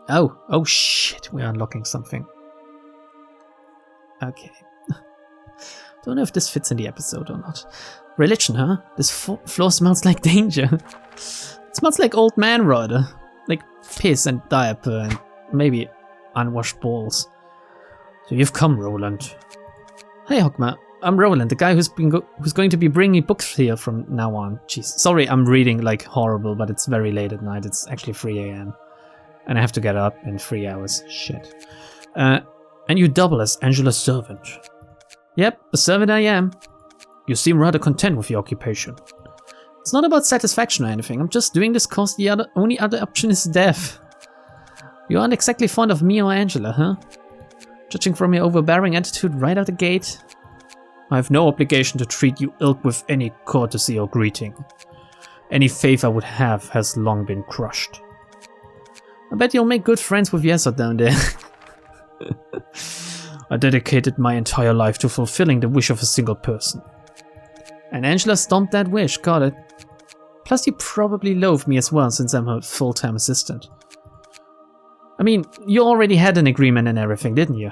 Oh shit, we're unlocking something. Okay. Don't know if this fits in the episode or not. Religion, huh? This floor smells like danger. It smells like old man rudder. Like piss and diaper and maybe unwashed balls. So you've come, Roland. Hey, Hogma. I'm Roland, the guy who's going to be bringing books here from now on. Jeez, sorry, I'm reading like horrible, but it's very late at night. It's actually 3 a.m. and I have to get up in 3 hours. Shit. And you double as Angela's servant. Yep, a servant I am. You seem rather content with your occupation. It's not about satisfaction or anything. I'm just doing this cause the only other option is death. You aren't exactly fond of me or Angela, huh? Judging from your overbearing attitude right out the gate. I have no obligation to treat you ilk with any courtesy or greeting. Any faith I would have has long been crushed. I bet you'll make good friends with Yesa down there. I dedicated my entire life to fulfilling the wish of a single person. And Angela stomped that wish, got it. Plus you probably loathe me as well since I'm her full-time assistant. I mean, you already had an agreement and everything, didn't you?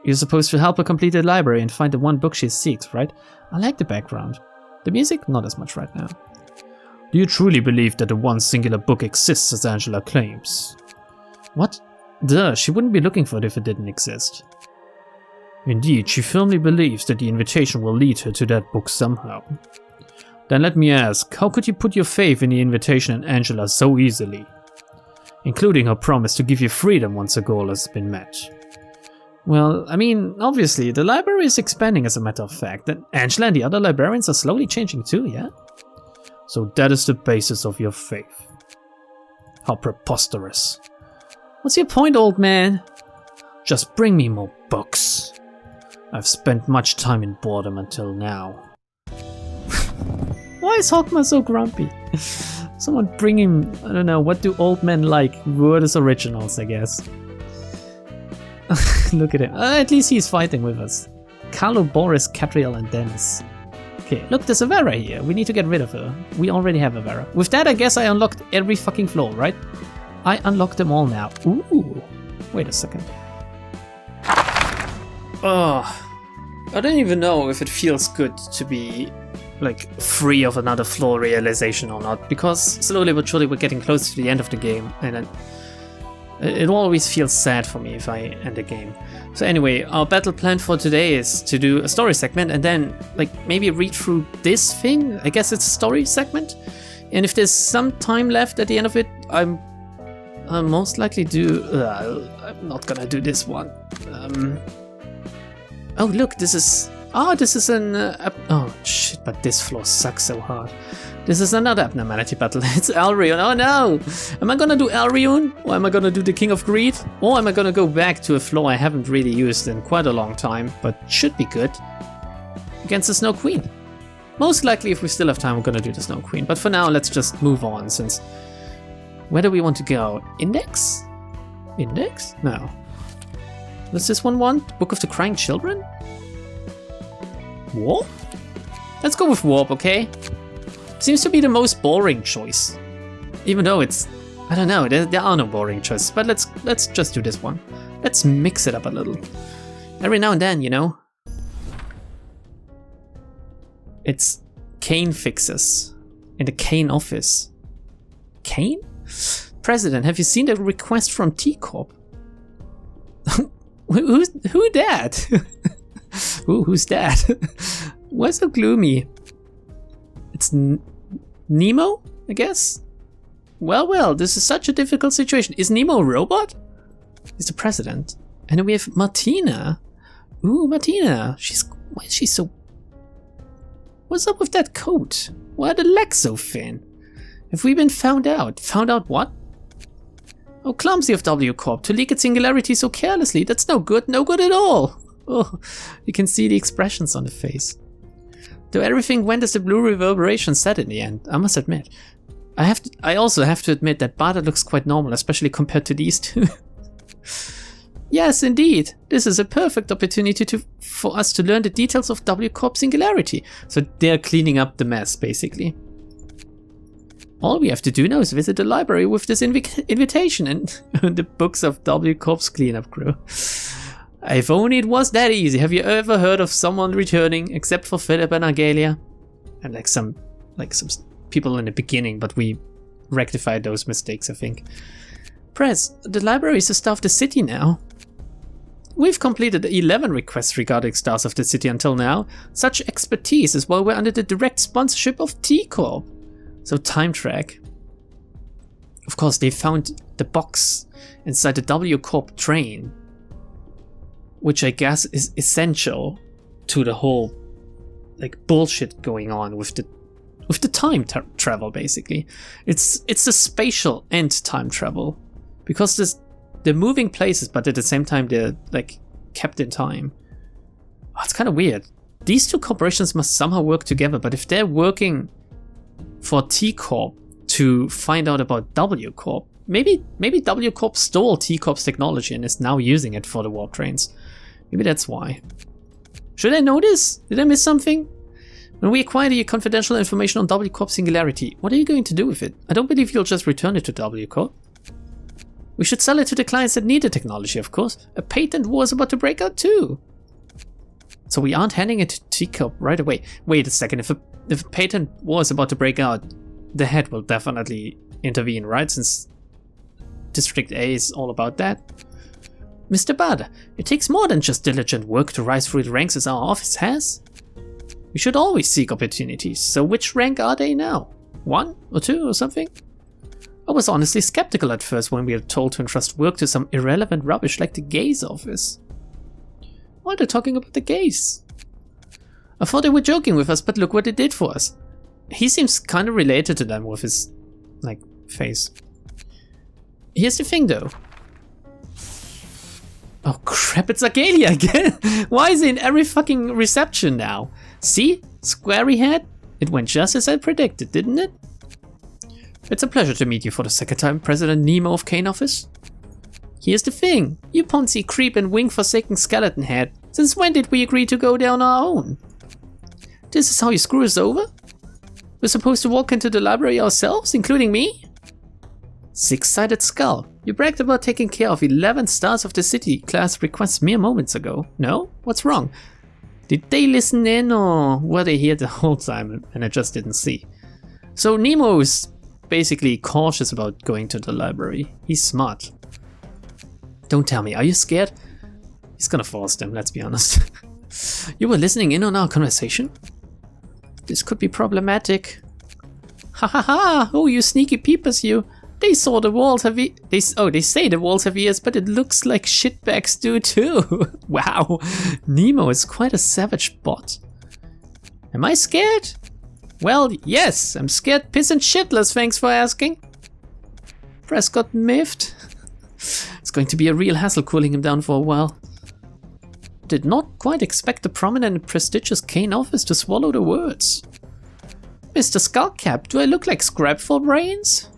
You're supposed to help her complete the library and find the one book she seeks, right? I like the background. The music, not as much right now. Do you truly believe that the one singular book exists as Angela claims? What? Duh, she wouldn't be looking for it if it didn't exist. Indeed, she firmly believes that the invitation will lead her to that book somehow. Then let me ask, how could you put your faith in the invitation and Angela so easily? Including her promise to give you freedom once a goal has been met. Well, I mean, obviously, the library is expanding as a matter of fact, and Angela and the other librarians are slowly changing too, yeah? So that is the basis of your faith. How preposterous. What's your point, old man? Just bring me more books. I've spent much time in boredom until now. Why is Hogma so grumpy? Someone bring him, I don't know, what do old men like? Wordless originals, I guess. Look at him. At least he's fighting with us. Carlo, Boris, Catriel, and Dennis. Okay, look, there's a Vera here. We need to get rid of her. We already have a Vera. With that, I guess I unlocked every fucking floor, right? I unlocked them all now. Ooh. Wait a second. Oh, I don't even know if it feels good to be like free of another floor realization or not, because slowly but surely we're getting close to the end of the game, and it always feels sad for me if I end a game. So anyway, our battle plan for today is to do a story segment and then like maybe read through this thing. I guess it's a story segment, and if there's some time left at the end of it, I'll most likely do. I'm not gonna do this one. Oh look, this is. Oh, this is an. Oh shit! But this floor sucks so hard. This is another abnormality battle. It's Elrion. Oh no! Am I gonna do Elrion? Or am I gonna do the King of Greed? Or am I gonna go back to a floor I haven't really used in quite a long time, but should be good? Against the Snow Queen. Most likely, if we still have time, we're gonna do the Snow Queen. But for now, let's just move on, since... Where do we want to go? Index? Index? No. Does this one want? Book of the Crying Children? Warp? Let's go with Warp, okay? Seems to be the most boring choice. Even though it's... I don't know, there are no boring choices, but let's just do this one. Let's mix it up a little. Every now and then, you know? It's Kane Fixes. In the Kane office. Kane? President, have you seen the request from T-Corp? Who that? Who's that? Why so gloomy? It's Nemo, I guess? Well, this is such a difficult situation. Is Nemo a robot? He's the president. And then we have Martina. Ooh, Martina. Why is she so... What's up with that coat? Why are the legs so thin? Have we been found out? Found out what? Oh, clumsy of W Corp to leak its singularity so carelessly. That's no good at all. Oh, you can see the expressions on the face. Though everything went as the blue reverberation said in the end, I must admit. I also have to admit that Bada looks quite normal, especially compared to these two. Yes, indeed. This is a perfect opportunity for us to learn the details of W Corp singularity. So they're cleaning up the mess, basically. All we have to do now is visit the library with this invitation and the books of W Corp's cleanup crew. If only it was that easy. Have you ever heard of someone returning, except for Philip and Argalia? And like some people in the beginning, but we rectified those mistakes, I think. Press, the library is a star of the city now. We've completed 11 requests regarding stars of the city until now. Such expertise is why we're under the direct sponsorship of T Corp. So time track. Of course, they found the box inside the W Corp train, which I guess is essential to the whole like bullshit going on with the time travel. Basically, it's a spatial and time travel because they're moving places, but at the same time they're like kept in time. Oh, it's kind of weird. These two corporations must somehow work together, but if they're working for T Corp to find out about W Corp, maybe W Corp stole T Corp's technology and is now using it for the warp trains. Maybe that's why. Should I know this? Did I miss something? When we acquire your confidential information on W Corp Singularity, what are you going to do with it? I don't believe you'll just return it to W Corp. We should sell it to the clients that need the technology, of course. A patent war is about to break out too. So we aren't handing it to T Corp right away. Wait a second, if a patent war is about to break out, the head will definitely intervene, right? Since District A is all about that. Mr. Bada, it takes more than just diligent work to rise through the ranks as our office has. We should always seek opportunities, so which rank are they now? 1 or 2 or something? I was honestly skeptical at first when we were told to entrust work to some irrelevant rubbish like the Gaze office. Why are they talking about the Gaze? I thought they were joking with us, but look what they did for us. He seems kind of related to them with his, like, face. Here's the thing though. Oh crap, it's Argalia again! Why is he in every fucking reception now? See? Squarey head? It went just as I predicted, didn't it? It's a pleasure to meet you for the second time, President Nemo of Kane Office. Here's the thing. You Ponzi creep and wing-forsaken skeleton head. Since when did we agree to go there on our own? This is how you screw us over? We're supposed to walk into the library ourselves, including me? Six-sided skull. You bragged about taking care of 11 stars of the city class requests mere moments ago. No? What's wrong? Did they listen in or were they here the whole time and I just didn't see? So Nemo's basically cautious about going to the library. He's smart. Don't tell me, are you scared? He's gonna force them, let's be honest. You were listening in on our conversation? This could be problematic. Ha ha ha! Oh, you sneaky peepers, you! They saw the walls have they say the walls have ears, but it looks like shitbags do too. Wow, Nemo is quite a savage bot. Am I scared? Well, yes, I'm scared piss and shitless, thanks for asking. Prescott miffed. It's going to be a real hassle cooling him down for a while. Did not quite expect the prominent and prestigious Kane office to swallow the words. Mr. Skullcap, do I look like scrap for brains?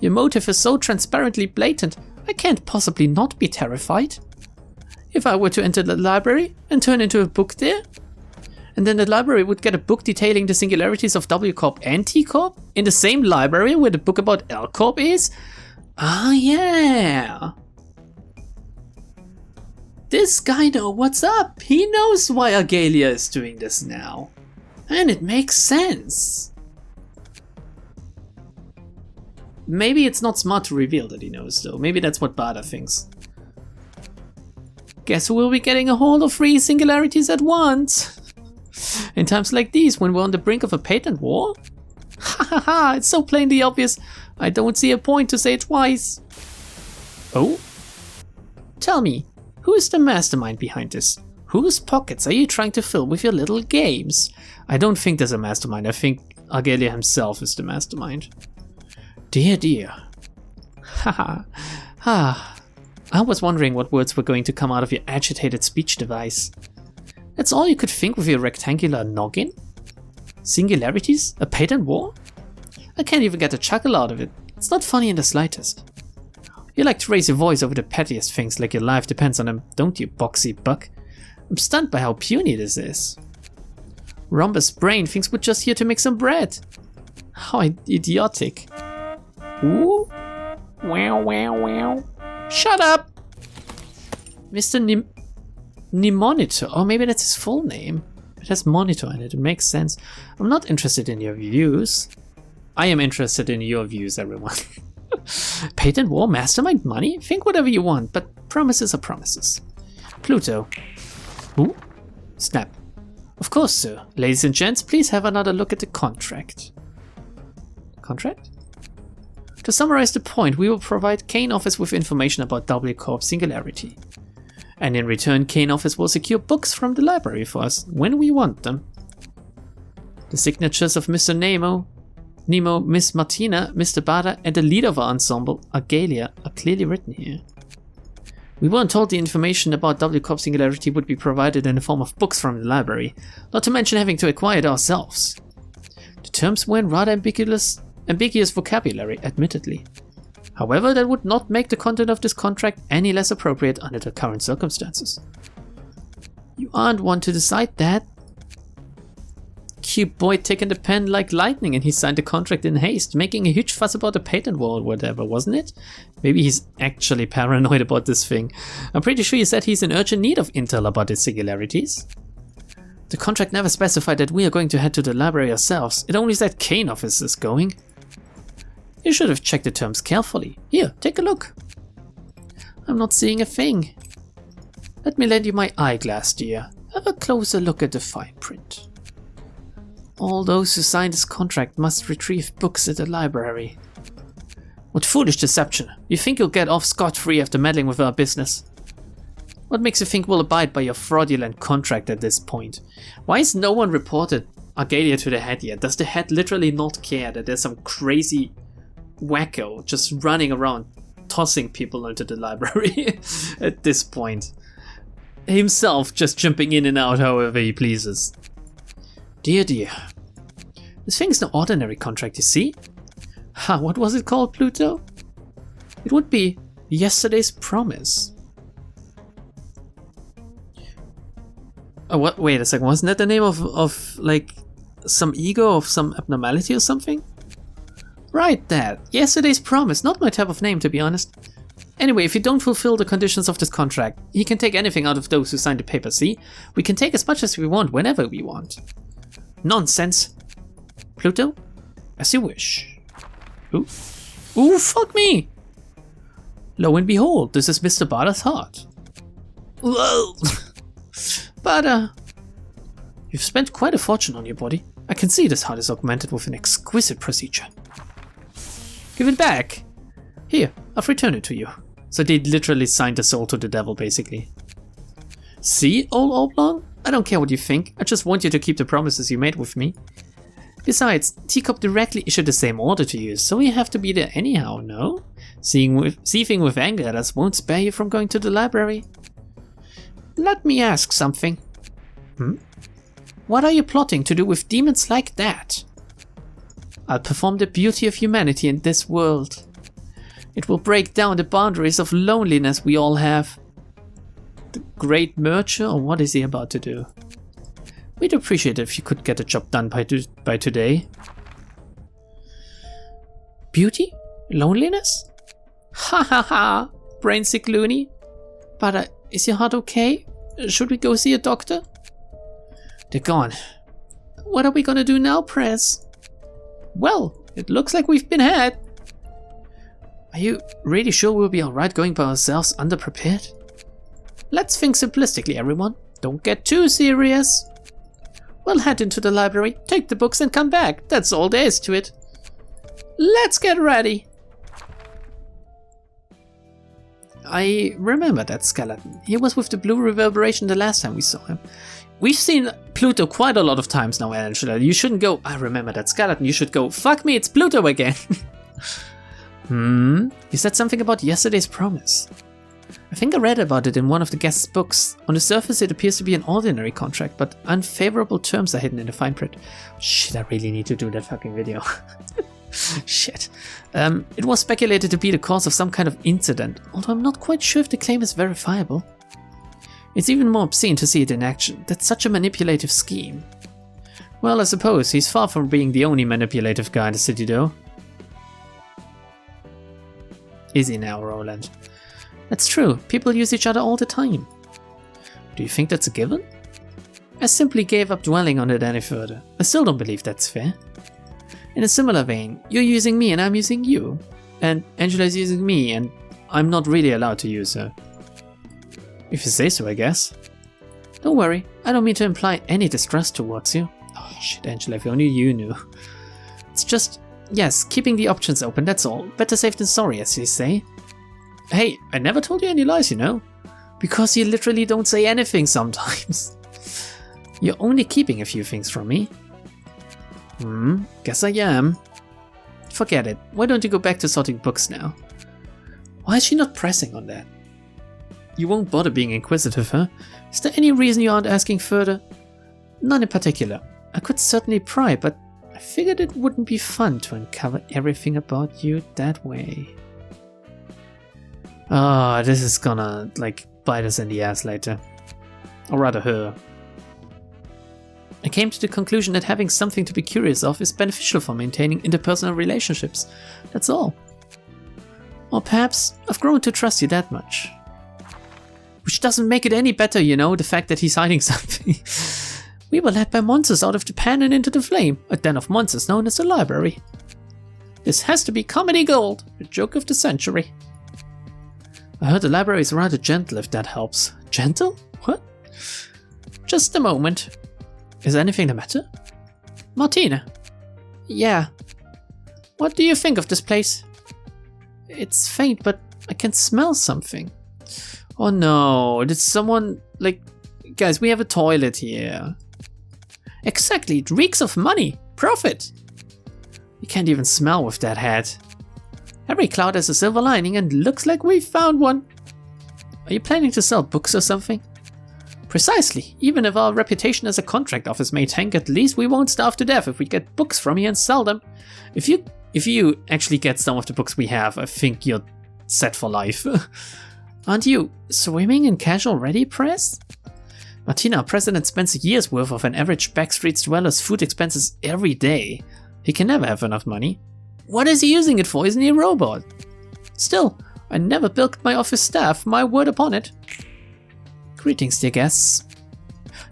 Your motive is so transparently blatant, I can't possibly not be terrified. If I were to enter the library and turn into a book there, and then the library would get a book detailing the singularities of W Corp and T Corp in the same library where the book about L Corp is? Ah, yeah. This guy knows what's up. He knows why Argalia is doing this now. And it makes sense. Maybe it's not smart to reveal that he knows though. Maybe that's what Bada thinks. Guess who will be getting a hold of 3 singularities at once? In times like these, when we're on the brink of a patent war? Ha ha ha, it's so plainly obvious. I don't see a point to say it twice. Oh? Tell me, who is the mastermind behind this? Whose pockets are you trying to fill with your little games? I don't think there's a mastermind. I think Argalia himself is the mastermind. Dear, dear. Haha. I was wondering what words were going to come out of your agitated speech device. That's all you could think with your rectangular noggin? Singularities? A patent war? I can't even get a chuckle out of it. It's not funny in the slightest. You like to raise your voice over the pettiest things like your life depends on them, don't you, boxy buck? I'm stunned by how puny this is. Rhombus Brain thinks we're just here to make some bread. How idiotic. Ooh. Wow, wow, wow. Shut up! Mr. Monitor. Oh, maybe that's his full name. It has monitor in it. It makes sense. I'm not interested in your views. I am interested in your views, everyone. Patent war, mastermind, money? Think whatever you want, but promises are promises. Pluto. Ooh. Snap. Of course, sir. Ladies and gents, please have another look at the contract. Contract? To summarize the point, we will provide Kane Office with information about W Corp Singularity. And in return, Kane Office will secure books from the library for us when we want them. The signatures of Mr. Nemo, Miss Martina, Mr. Bada, and the leader of our ensemble, Argalia, are clearly written here. We weren't told the information about W Corp Singularity would be provided in the form of books from the library, not to mention having to acquire it ourselves. The terms were in rather ambiguous vocabulary, admittedly. However, that would not make the content of this contract any less appropriate under the current circumstances. You aren't one to decide that. Cute boy taking the pen like lightning, and he signed the contract in haste, making a huge fuss about the patent war or whatever, wasn't it? Maybe he's actually paranoid about this thing. I'm pretty sure he said he's in urgent need of intel about his singularities. The contract never specified that we are going to head to the library ourselves. It only said Kane Office is going. You should have checked the terms carefully. Here, take a look. I'm not seeing a thing. Let me lend you my eyeglass, dear. Have a closer look at the fine print. All those who signed this contract must retrieve books at the library. What foolish deception. You think you'll get off scot-free after meddling with our business? What makes you think we'll abide by your fraudulent contract at this point? Why has no one reported Argalia to the head yet? Does the head literally not care that there's some crazy wacko just running around tossing people into the library at this point? Himself just jumping in and out however he pleases. Dear, dear. This thing's no ordinary contract, you see? Ha, what was it called, Pluto? It would be Yesterday's Promise. Oh, what? Wait a second, wasn't that the name of like some ego of some abnormality or something? Right, that. Yesterday's Promise. Not my type of name, to be honest. Anyway, if you don't fulfill the conditions of this contract, he can take anything out of those who signed the paper, see? We can take as much as we want, whenever we want. Nonsense. Pluto, as you wish. Ooh. Ooh, fuck me! Lo and behold, this is Mr. Bada's heart. Whoa! Bada, you've spent quite a fortune on your body. I can see this heart is augmented with an exquisite procedure. Give it back. Here, I've returned it to you. So they literally signed the soul to the devil, basically. See, old Oblong? I don't care what you think. I just want you to keep the promises you made with me. Besides, Teacup directly issued the same order to you, so you have to be there anyhow, no? Seething with anger at us won't spare you from going to the library. Let me ask something. What are you plotting to do with demons like that? I'll perform the beauty of humanity in this world. It will break down the boundaries of loneliness we all have. The Great Merger, or what is he about to do? We'd appreciate it if you could get the job done by today. Beauty? Loneliness? Ha ha ha! Brain-sick loony. But is your heart okay? Should we go see a doctor? They're gone. What are we gonna do now, Prez? Well, it looks like we've been had. Are you really sure we'll be alright going by ourselves underprepared? Let's think simplistically, everyone. Don't get too serious. We'll head into the library, take the books and come back. That's all there is to it. Let's get ready. I remember that skeleton. He was with the blue reverberation the last time we saw him. We've seen Pluto quite a lot of times now, Angela. You shouldn't go, I remember that skeleton. You should go, fuck me, it's Pluto again. You said something about Yesterday's Promise. I think I read about it in one of the guest's books. On the surface it appears to be an ordinary contract, but unfavorable terms are hidden in the fine print. Shit, I really need to do that fucking video. Shit. It was speculated to be the cause of some kind of incident, although I'm not quite sure if the claim is verifiable. It's even more obscene to see it in action. That's such a manipulative scheme. Well, I suppose he's far from being the only manipulative guy in the city, though. Is he now, Roland? That's true. People use each other all the time. Do you think that's a given? I simply gave up dwelling on it any further. I still don't believe that's fair. In a similar vein, you're using me and I'm using you. And Angela's using me and I'm not really allowed to use her. If you say so, I guess. Don't worry, I don't mean to imply any distrust towards you. Oh shit, Angela, if only you knew. It's just, yes, keeping the options open, that's all. Better safe than sorry, as you say. Hey, I never told you any lies, you know. Because you literally don't say anything sometimes. You're only keeping a few things from me. Guess I am. Forget it. Why don't you go back to sorting books now? Why is she not pressing on that? You won't bother being inquisitive, huh? Is there any reason you aren't asking further? None in particular. I could certainly pry, but I figured it wouldn't be fun to uncover everything about you that way. Ah, this is gonna, like, bite us in the ass later. Or rather her. I came to the conclusion that having something to be curious of is beneficial for maintaining interpersonal relationships. That's all. Or perhaps I've grown to trust you that much. Which doesn't make it any better, you know, the fact that he's hiding something. We were led by monsters out of the pan and into the flame, a den of monsters known as the library. This has to be comedy gold, the joke of the century. I heard the library is rather gentle, if that helps. Gentle? What? Just a moment. Is anything the matter? Martina? Yeah. What do you think of this place? It's faint, but I can smell something. Oh no, did someone, like, guys, we have a toilet here. Exactly, it reeks of money, profit. You can't even smell with that hat. Every cloud has a silver lining and looks like we found one. Are you planning to sell books or something? Precisely, even if our reputation as a contract office may tank, at least we won't starve to death if we get books from here and sell them. If you actually get some of the books we have, I think you're set for life. Aren't you swimming in cash already, Press? Martina, our president spends a year's worth of an average backstreet dweller's food expenses every day. He can never have enough money. What is he using it for? Isn't he a robot? Still, I never bilked my office staff, my word upon it. Greetings, dear guests.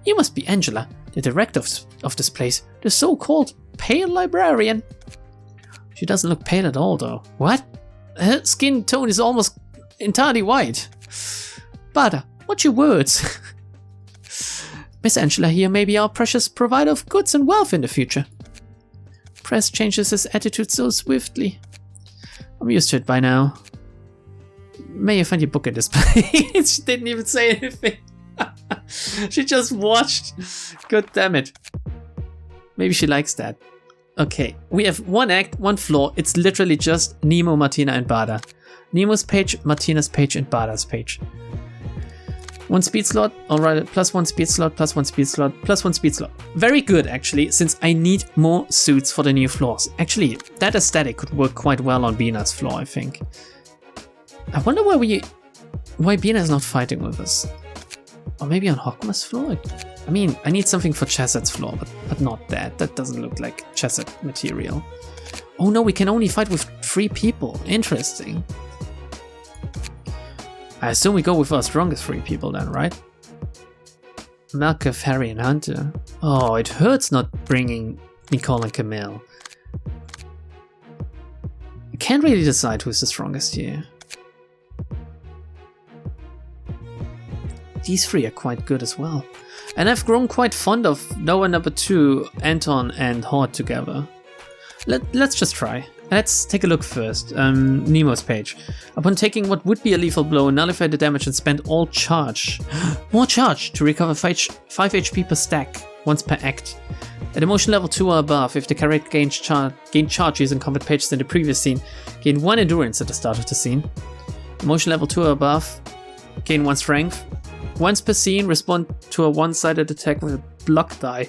You must be Angela, the director of this place, the so-called pale librarian. She doesn't look pale at all, though. What? Her skin tone is almost entirely white. Bada, what's your words? Miss Angela here may be our precious provider of goods and wealth in the future. Press changes his attitude so swiftly. I'm used to it by now. May you find your book at this place. She didn't even say anything. She just watched. God damn it. Maybe she likes that. Okay, we have one act, one floor. It's literally just Nemo, Martina, and Bada. Nemo's page, Martina's page, and Bada's page. One speed slot, alright, plus one speed slot, plus one speed slot, plus one speed slot. Very good, actually, since I need more suits for the new floors. Actually, that aesthetic could work quite well on Bina's floor, I think. I wonder why Bina is not fighting with us. Or maybe on Hokma's floor? I mean, I need something for Chesset's floor, but not that. That doesn't look like Chesset material. Oh no, we can only fight with 3 people. Interesting. I assume we go with our strongest 3 people then, right? Malkov, Harry, and Hunter. Oh, it hurts not bringing Nicole and Camille. I can't really decide who's the strongest here. These 3 are quite good as well. And I've grown quite fond of Noah number 2, Anton, and Horde together. Let's just try. Let's take a look first. Nemo's page. Upon taking what would be a lethal blow, nullify the damage and spend all charge. More charge to recover 5 HP per stack, once per act. At emotion level 2 or above, if the character gained charge using combat pages in the previous scene, gain 1 endurance at the start of the scene. Emotion level 2 or above, gain 1 strength. Once per scene, respond to a one-sided attack with a block die.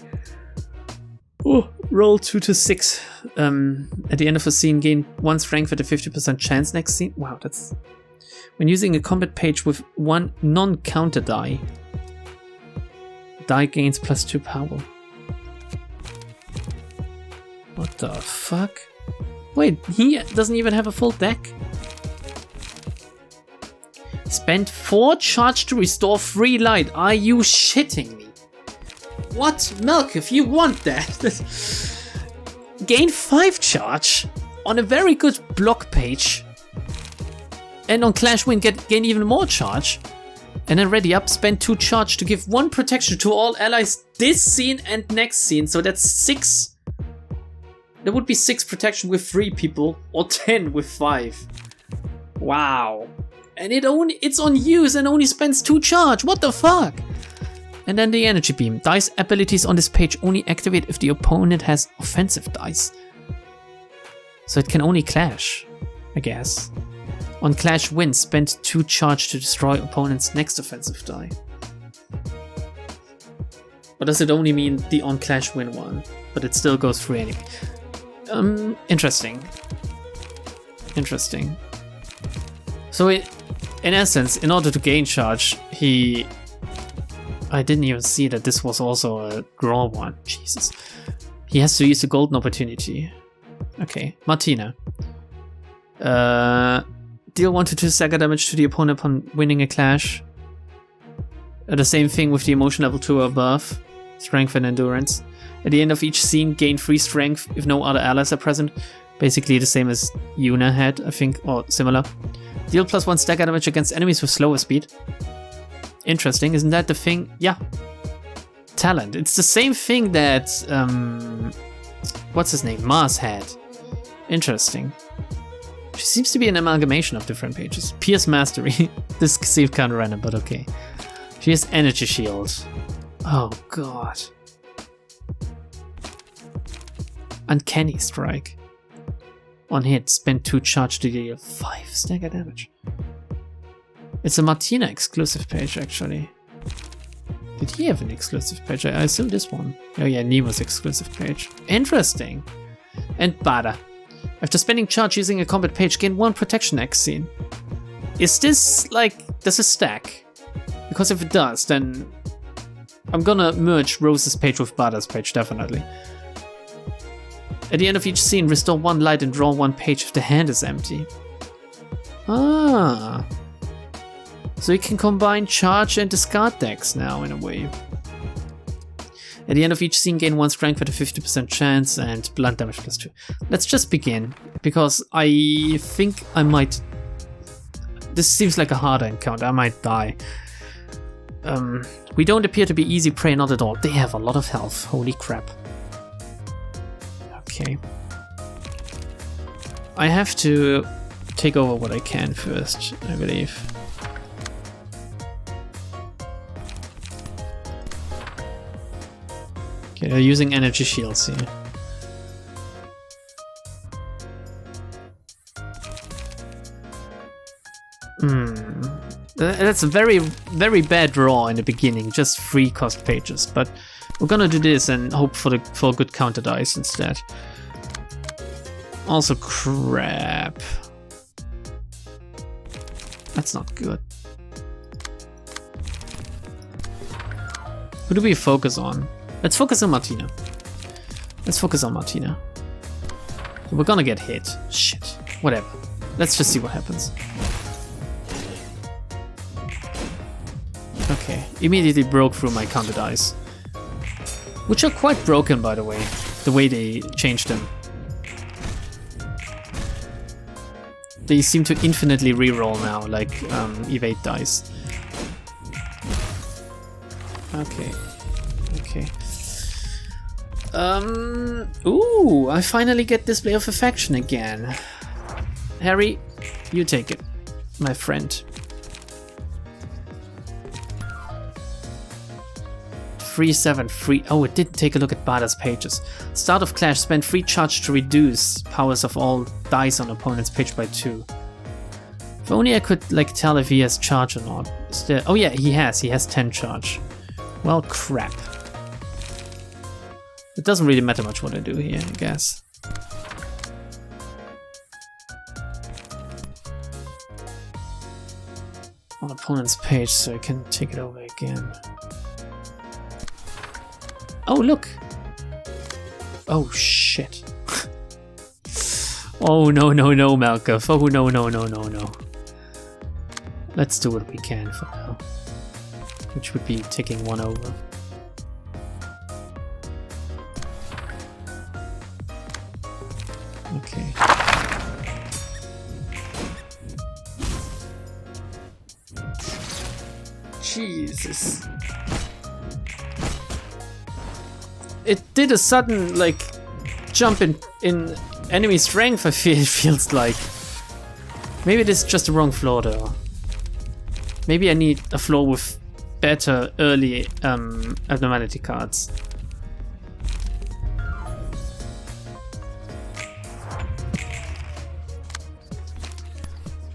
Oh, roll 2 to 6. At the end of a scene, gain 1 strength at a 50% chance next scene. Wow, that's... When using a combat page with 1 non-counter die. Die gains +2 power. What the fuck? Wait, he doesn't even have a full deck? Spend 4 charge to restore 3 light. Are you shitting me? What? Milk, if you want that. Gain 5 charge on a very good block page. And on Clash Win gain even more charge. And then ready up, spend 2 charge to give 1 protection to all allies this scene and next scene. So that's 6. There would be 6 protection with 3 people, or 10 with 5. Wow. And it's on use and only spends 2 charge. What the fuck? And then the energy beam. Dice abilities on this page only activate if the opponent has offensive dice. So it can only clash, I guess. On Clash Win, spend 2 charge to destroy opponent's next offensive die. Or does it only mean the on Clash Win one? But it still goes through anyway. Interesting. Interesting. So in essence, in order to gain charge, I didn't even see that this was also a draw one. Jesus. He has to use a golden opportunity. Okay, Martina. Deal 1 to 2 stagger damage to the opponent upon winning a clash. The same thing with the emotion level 2 or above. Strength and endurance. At the end of each scene, gain 3 strength if no other allies are present. Basically the same as Yuna had, I think, or similar. Deal +1 stagger damage against enemies with slower speed. Interesting, isn't that the thing? Yeah. Talent. It's the same thing that, what's his name? Mars had. Interesting. She seems to be an amalgamation of different pages. Pierce Mastery. This seems kind of random, but okay. She has Energy Shield. Oh god. Uncanny Strike. On hit, spend 2 charge to deal 5 stagger damage. It's a Martina exclusive page, actually. Did he have an exclusive page? I assume this one. Oh yeah, Nemo's exclusive page. Interesting. And Bada. After spending charge using a combat page, gain 1 protection next scene. Is this, like, does it stack? Because if it does, then I'm gonna merge Rose's page with Bada's page, definitely. At the end of each scene, restore 1 light and draw 1 page if the hand is empty. Ah. So you can combine charge and discard decks now, in a way. At the end of each scene, gain 1 strength at a 50% chance and blunt damage +2. Let's just begin, because I think I might... This seems like a harder encounter, I might die. We don't appear to be easy prey, not at all. They have a lot of health, holy crap. Okay. I have to take over what I can first, I believe. Okay, they're using energy shields here. That's a very, very bad draw in the beginning, just 3 cost pages, but we're gonna do this and hope for good counter dice instead. Also crap. That's not good. Who do we focus on? Let's focus on Martina. Let's focus on Martina. We're gonna get hit. Shit. Whatever. Let's just see what happens. Okay. Immediately broke through my counter dice. Which are quite broken, by the way. The way they changed them. They seem to infinitely reroll now, like evade dice. Okay. Okay. Ooh, I finally get Display of Affection again. Harry, you take it, my friend. 373. Oh, it didn't take a look at Bada's pages. Start of Clash, spend 3 charge to reduce powers of all dice on opponent's page by 2. If only I could, like, tell if he has charge or not. Oh yeah, he has 10 charge. Well, crap. It doesn't really matter much what I do here, I guess. On opponent's page, so I can take it over again. Oh, look! Oh, shit. Oh no, no, no, Malkov. Oh no, no, no, no, no. Let's do what we can for now. Which would be taking one over. Okay. Jesus. It did a sudden, like, jump in enemy strength, I feel it feels like. Maybe it is just the wrong floor though. Maybe I need a floor with better early abnormality cards.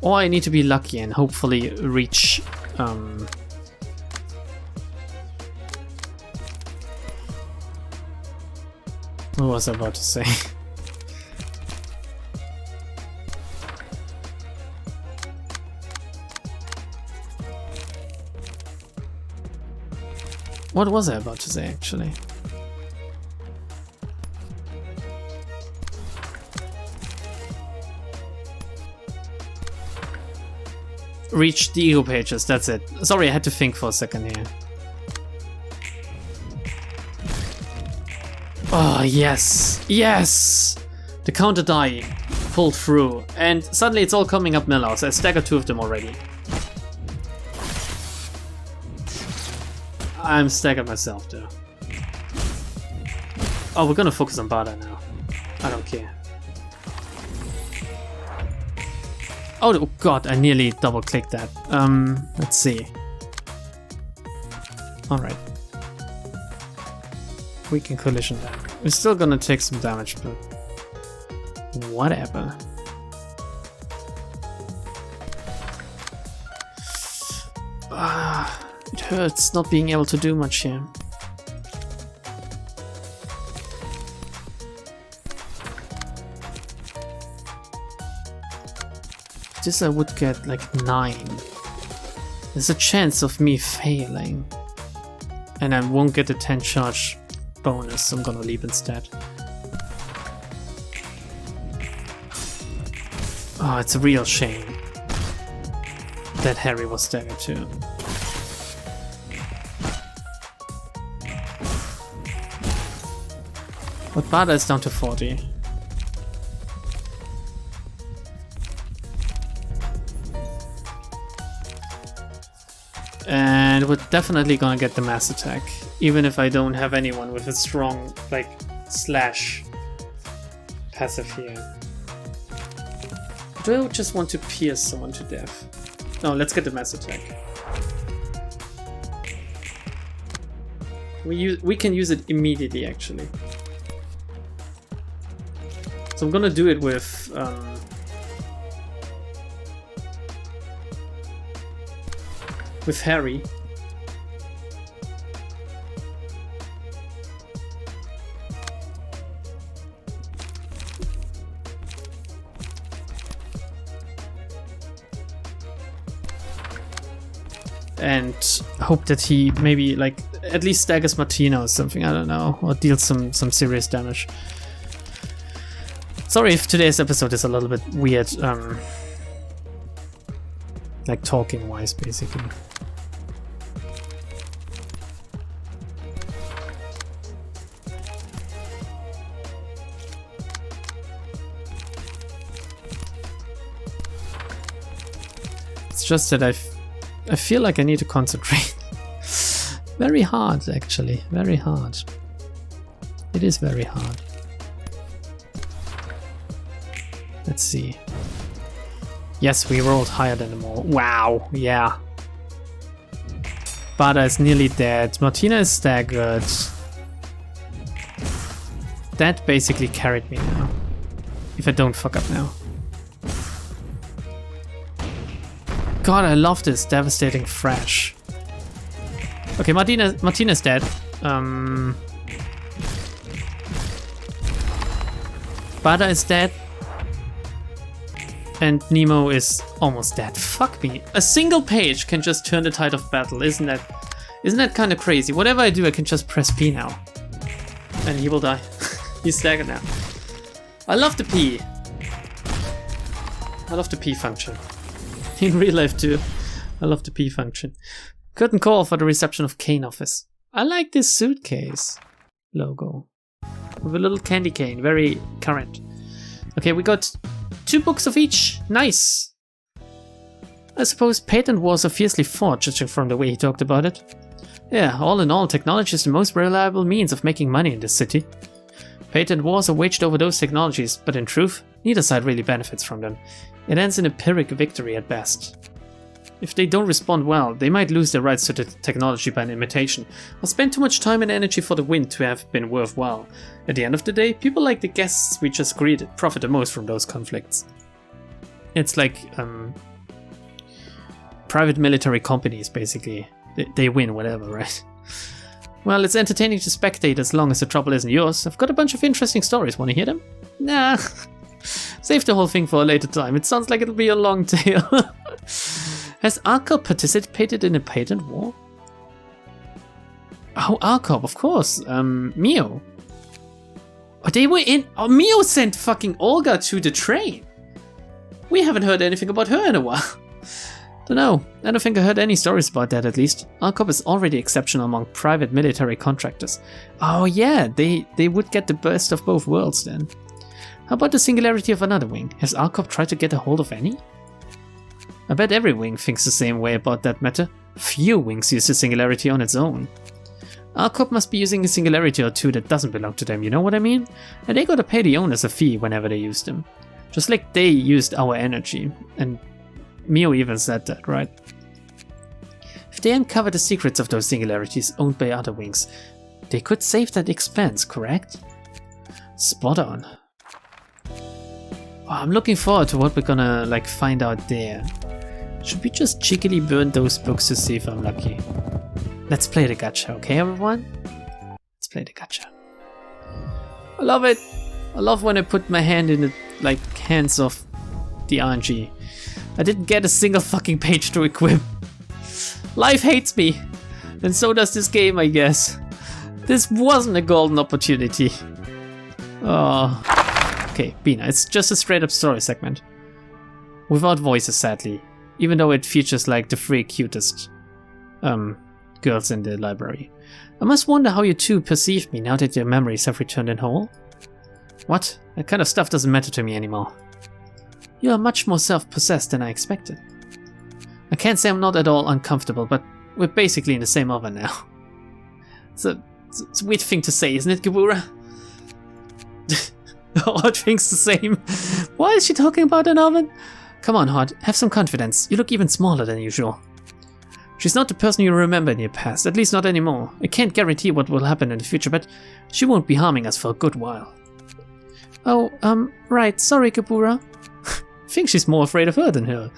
Or I need to be lucky and hopefully reach what was I about to say? What was I about to say actually? Reach the ego pages, that's it. Sorry, I had to think for a second here. Oh, yes! Yes! The counter die pulled through, and suddenly it's all coming up Milhouse. I staggered 2 of them already. I'm staggered myself though. Oh, we're gonna focus on Bada now. I don't care. Oh god, I nearly double clicked that. Let's see. Alright. We can collision that. We're still gonna take some damage, but whatever. It hurts not being able to do much here. This I would get like 9. There's a chance of me failing. And I won't get a 10 charge bonus, I'm gonna leave instead. Oh, it's a real shame that Harry was staggered too. But Bada is down to 40. And we're definitely gonna get the mass attack, even if I don't have anyone with a strong, like, slash passive here. Do I just want to pierce someone to death? No, let's get the mass attack. We can use it immediately, actually. So I'm gonna do it with Harry. And hope that he maybe, like, at least staggers Martina or something, I don't know, or deals some serious damage. Sorry if today's episode is a little bit weird, like talking wise, basically. It's just that I feel like I need to concentrate. Very hard, actually. Very hard. It is very hard. Let's see. Yes, we rolled higher than them all. Wow, yeah. Bada is nearly dead. Martina is staggered. That basically carried me now. If I don't fuck up now. God, I love this devastating thrash. Okay, Martina's dead. Bada is dead. And Nemo is almost dead. Fuck me. A single page can just turn the tide of battle. Isn't that kind of crazy? Whatever I do, I can just press P now. And he will die. He's staggered now. I love the P. I love the P function. In real life too. I love the P function. Curtain call for the reception of cane office. I like this suitcase logo. With a little candy cane, very current. Okay, we got 2 books of each. Nice. I suppose patent wars are fiercely fought, judging from the way he talked about it. Yeah, all in all, technology is the most reliable means of making money in this city. Patent wars are waged over those technologies, but in truth, neither side really benefits from them. It ends in a Pyrrhic victory at best. If they don't respond well, they might lose their rights to the technology by an imitation, or spend too much time and energy for the win to have been worthwhile. At the end of the day, people like the guests we just greeted profit the most from those conflicts. It's like private military companies, basically. They win whatever, right? Well, it's entertaining to spectate as long as the trouble isn't yours. I've got a bunch of interesting stories. Want to hear them? Nah. Save the whole thing for a later time. It sounds like it'll be a long tale. Has ARCOP participated in a patent war? Oh, ARCOP, of course. Mio. Oh, they were in... Oh, Mio sent fucking Olga to the train. We haven't heard anything about her in a while. Dunno. I don't think I heard any stories about that, at least. ARCOP is already exceptional among private military contractors. Oh yeah, they would get the best of both worlds then. How about the singularity of another wing? Has ARCOP tried to get a hold of any? I bet every wing thinks the same way about that matter. Few wings use the singularity on its own. ARCOP must be using a singularity or two that doesn't belong to them, you know what I mean? And they gotta pay the owners a fee whenever they use them. Just like they used our energy. And Mio even said that, right? If they uncover the secrets of those singularities owned by other wings, they could save that expense, correct? Spot on. Oh, I'm looking forward to what we're gonna find out there. Should we just cheekily burn those books to see if I'm lucky? Let's play the gacha, okay everyone? Let's play the gacha. I love it! I love when I put my hand in the hands of the RNG. I didn't get a single fucking page to equip. Life hates me. And so does this game, I guess. This wasn't a golden opportunity. Oh. Okay, Bina, it's just a straight up story segment. Without voices, sadly. Even though it features the 3 cutest girls in the library. I must wonder how you two perceive me now that your memories have returned in whole. What? That kind of stuff doesn't matter to me anymore. You are much more self-possessed than I expected. I can't say I'm not at all uncomfortable, but we're basically in the same oven now. It's a weird thing to say, isn't it, Gebura? Odd things the same. Why is she talking about an oven? Come on, Hot, have some confidence. You look even smaller than usual. She's not the person you remember in your past, at least not anymore. I can't guarantee what will happen in the future, but she won't be harming us for a good while. Oh, right, sorry, Gebura. I think she's more afraid of her than her.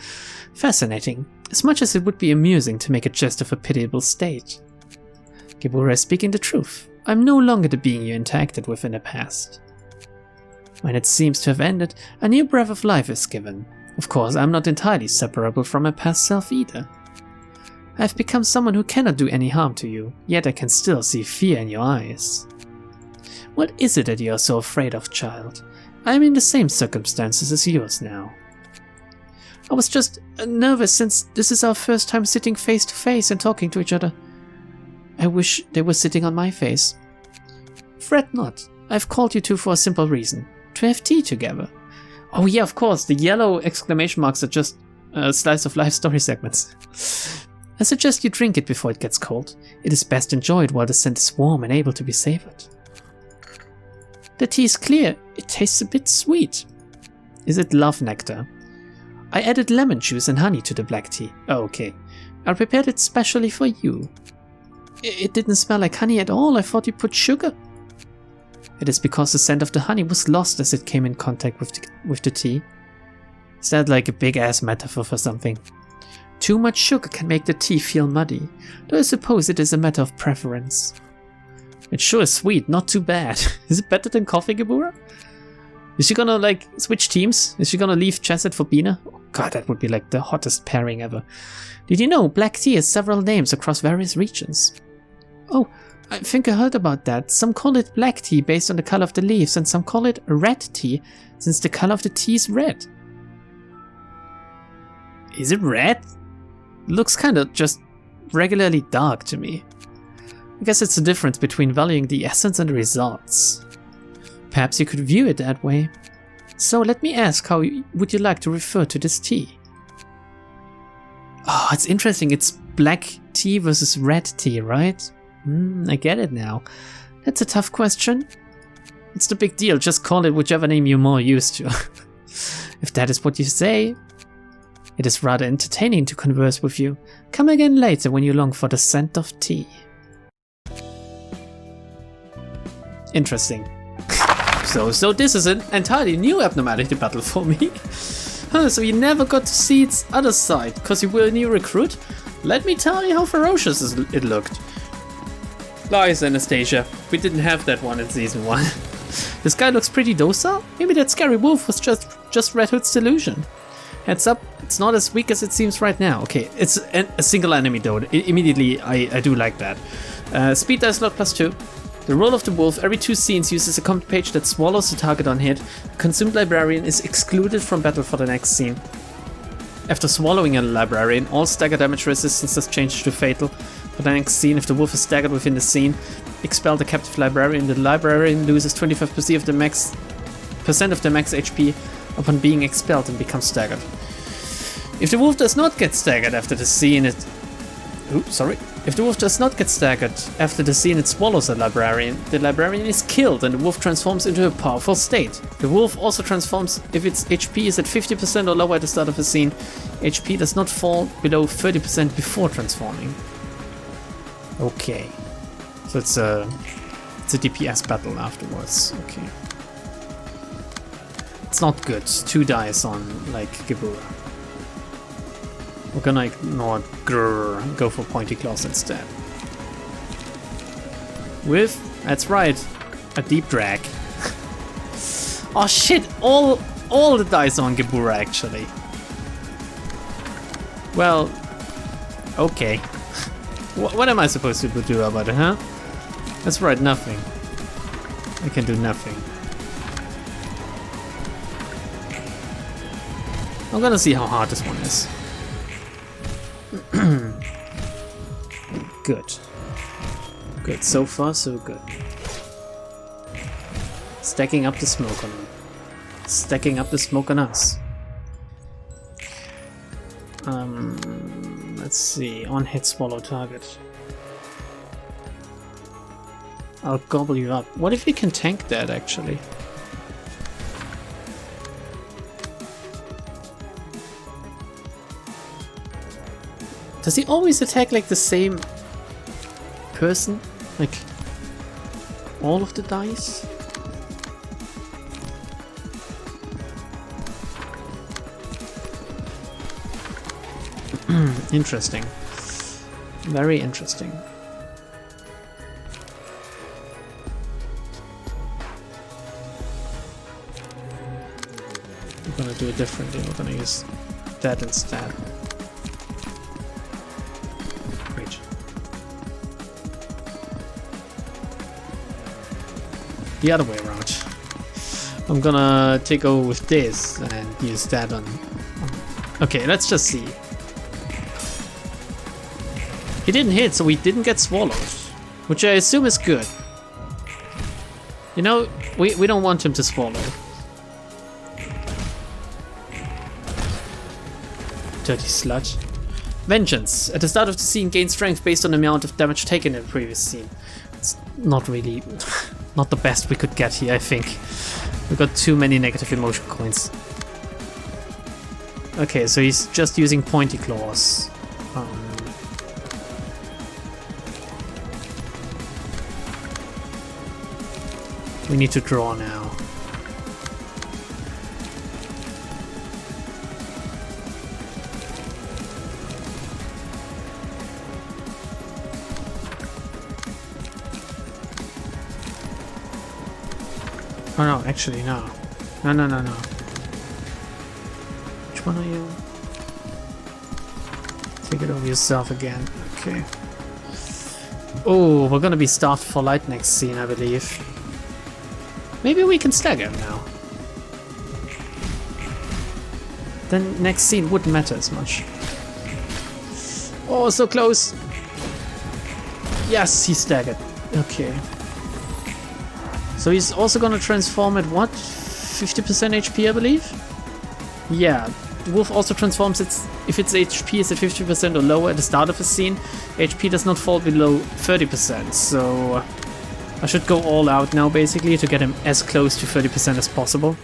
Fascinating, as much as it would be amusing to make a jest of her pitiable state. Gebura is speaking the truth. I'm no longer the being you interacted with in the past. When it seems to have ended, a new breath of life is given. Of course, I'm not entirely separable from my past self either. I've become someone who cannot do any harm to you, yet I can still see fear in your eyes. What is it that you are so afraid of, child? I am in the same circumstances as yours now. I was just nervous since this is our first time sitting face to face and talking to each other. I wish they were sitting on my face. Fret not, I've called you two for a simple reason. To have tea together. Oh yeah, of course, the yellow exclamation marks are just slice of life story segments. I suggest you drink it before it gets cold. It is best enjoyed while the scent is warm and able to be savored. The tea is clear, it tastes a bit sweet. Is it love nectar? I added lemon juice and honey to the black tea. Oh, okay. I prepared it specially for you. It didn't smell like honey at all, I thought you put sugar. It is because the scent of the honey was lost as it came in contact with the tea. Is that like a big ass metaphor for something? Too much sugar can make the tea feel muddy, though I suppose it is a matter of preference. It sure is sweet, not too bad. Is it better than coffee, Gebura? Is she gonna switch teams? Is she gonna leave Chesed for Bina? Oh god, that would be the hottest pairing ever. Did you know black tea has several names across various regions? Oh, I think I heard about that. Some call it black tea based on the color of the leaves, and some call it red tea since the color of the tea is red. Is it red? It looks kind of just regularly dark to me. I guess it's the difference between valuing the essence and the results. Perhaps you could view it that way. So let me ask, how would you like to refer to this tea? Oh, it's interesting. It's black tea versus red tea, right? I get it now. That's a tough question. It's the big deal. Just call it whichever name you're more used to. If that is what you say. It is rather entertaining to converse with you. Come again later when you long for the scent of tea. Interesting. So this is an entirely new abnormality battle for me. So you never got to see its other side, because you were a new recruit? Let me tell you how ferocious it looked. Lies, Anastasia. We didn't have that one in season 1. This guy looks pretty docile? Maybe that scary wolf was just Red Hood's delusion. Heads up, it's not as weak as it seems right now. Okay, it's a single enemy though. Immediately, I do like that. Speed dice slot +2. The role of the wolf, every 2 scenes uses a comment page that swallows the target on hit. The consumed librarian is excluded from battle for the next scene. After swallowing a librarian, all stagger damage resistance is changed to fatal. For the next scene, if the wolf is staggered within the scene, expel the captive librarian. The librarian loses 25% of the max HP upon being expelled and becomes staggered. If the wolf does not get staggered after the scene, If the wolf does not get staggered after the scene, it swallows a librarian. The librarian is killed and the wolf transforms into a powerful state. The wolf also transforms if its HP is at 50% or lower at the start of a scene. HP does not fall below 30% before transforming. Okay. So it's a DPS battle afterwards. Okay. It's not good. 2 dice on like Gebura. We're gonna ignore grrr and go for pointy claws instead. With, that's right, a deep drag. Oh shit, all the dice on Gebura actually. Well, okay. What am I supposed to do about it, huh? That's right, nothing. I can do nothing. I'm gonna see how hard this one is. Good. Good. So far, so good. Stacking up the smoke on them. Stacking up the smoke on us. Let's see. On hit swallow target. I'll gobble you up. What if we can tank that actually? Does he always attack like the same person? Like all of the dice? Interesting. Very interesting. We're gonna do it differently. We're gonna use that instead. The other way around. I'm gonna take over with this and use that on... Okay, let's just see. He didn't hit, so he didn't get swallowed. Which I assume is good. You know, we don't want him to swallow. Dirty slut. Vengeance. At the start of the scene, gain strength based on the amount of damage taken in the previous scene. It's not really... not the best we could get here, I think. We got too many negative emotion coins. Okay, so he's just using pointy claws. We need to draw now. Oh no, actually no. No. Which one are you? Take it over yourself again. Okay. Oh, we're gonna be starved for light next scene, I believe. Maybe we can stagger him now. then next scene wouldn't matter as much. Oh, so close. Yes, he staggered. Okay. So he's also gonna transform at what? 50% HP, I believe? Yeah. The wolf also transforms if its HP is at 50% or lower at the start of a scene. HP does not fall below 30%, so I should go all out now basically to get him as close to 30% as possible.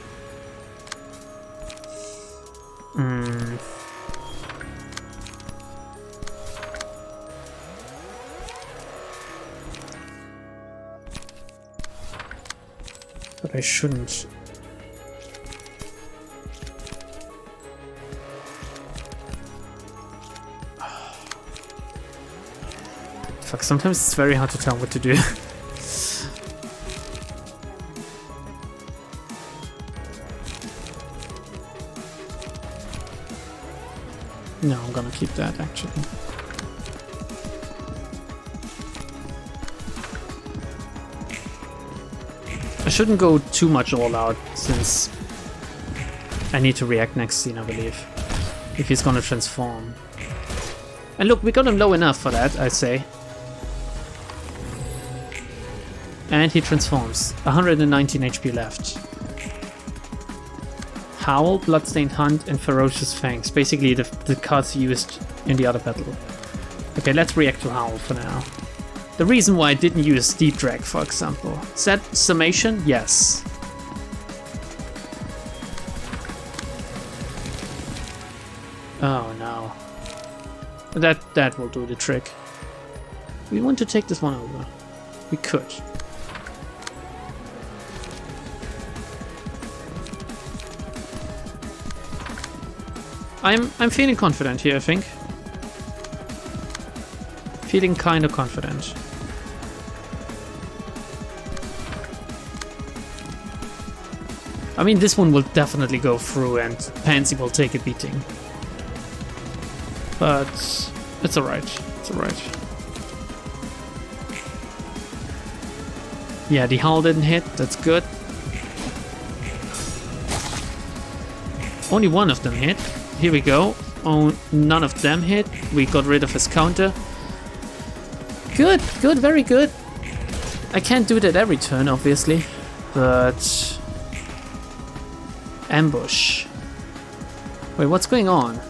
But I shouldn't. Fuck, sometimes it's very hard to tell what to do. No, I'm gonna keep that actually. I shouldn't go too much all out since I need to react next scene, I believe. If he's gonna transform. And look, we got him low enough for that, I'd say. And he transforms. 119 HP left. Howl, Bloodstained Hunt, and Ferocious Fangs. Basically the cards used in the other battle. Okay, let's react to Howl for now. The reason why I didn't use Deep Drag, for example. Set summation? Yes. Oh no. That will do the trick. We want to take this one over. We could. I'm feeling confident here, I think. Feeling kind of confident. I mean, this one will definitely go through and Pansy will take a beating. But it's alright. It's alright. Yeah, the Howl didn't hit. That's good. Only one of them hit. Here we go. Oh, none of them hit. We got rid of his counter. Good, good, very good. I can't do that every turn, obviously. But... ambush. Wait, what's going on?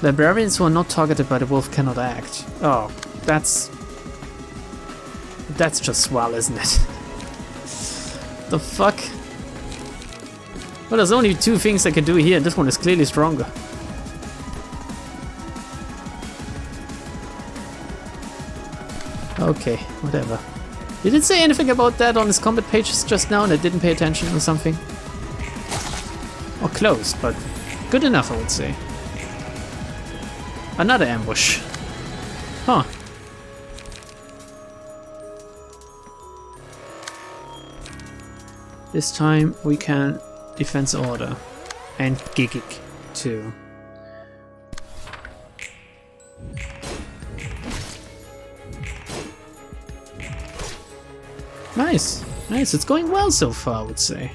Librarians who are not targeted by the wolf cannot act. Oh, that's just swell, isn't it? The fuck? Well, there's only two things I can do here, and this one is clearly stronger. Okay, whatever. He didn't say anything about that on his combat pages just now, and I didn't pay attention or something. Or close, but good enough, I would say. Another ambush. Huh. This time we can defense order and Gigik too. Nice, nice. It's going well so far, I would say.